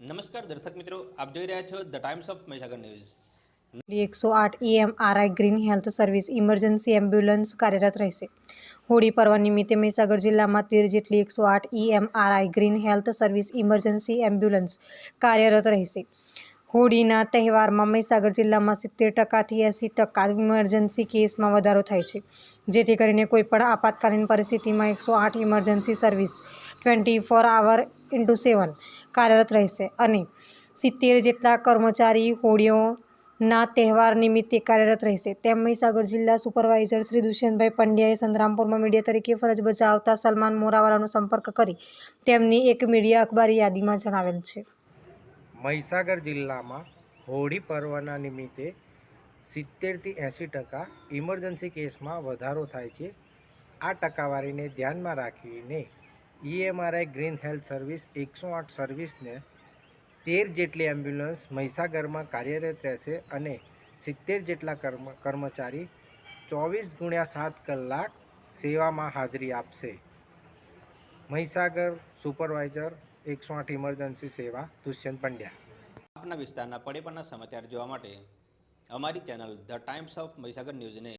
નમસ્કાર દર્શક મિત્રો, આપ જોઈ રહ્યા છો the Times of Mahisagar news. 108 EMRI green health service emergency ambulance કાર્યરત રહેશે. હોળી પર્વ નિમિત્તે મહીસાગર જિલ્લામાં 13 જેટલી 108 EMRI green health service emergency ambulance કાર્યરત રહેશે. હોળીના તહેવારમાં મહીસાગર જિલ્લામાં 70% થી 80% ઇમરજન્સી કેસમાં વધારો થાય છે, જેથી કરીને કોઈપણ આપાતકાલીન પરિસ્થિતિમાં 108 ઇમરજન્સી સર્વિસ 24 અવર ઇન્ટુ 7 કાર્યરત રહેશે અને 70 જેટલા કર્મચારી હોળીના તહેવાર નિમિત્તે કાર્યરત રહેશે, તેમ મહીસાગર જિલ્લા સુપરવાઇઝર શ્રી દુષ્યંતભાઈ પંડ્યાએ સંતરામપુરમાં મીડિયા તરીકે ફરજ બજાવતા સલમાન મોરાવાલાનો સંપર્ક કરી તેમની એક મીડિયા અખબારી યાદીમાં જણાવેલ છે. મહીસાગર જિલ્લામાં હોળી પર્વના નિમિત્તે 70થી 80% ઇમરજન્સી કેસમાં વધારો થાય છે. આ ટકાવારીને ધ્યાનમાં રાખીને EMRI ગ્રીન હેલ્થ સર્વિસ 108 સર્વિસને 13 જેટલી એમ્બ્યુલન્સ મહીસાગરમાં કાર્યરત રહેશે અને 70 જેટલા કર્મચારી 24x7 કલાક સેવામાં હાજરી આપશે. મહીસાગર સુપરવાઇઝર 108 ઇમરજન્સી સેવા દુષ્યંત પંડ્યા. આપના વિસ્તારના પડે પડના સમાચાર જોવા માટે અમારી channel the Times of Mahisagar ન્યૂઝને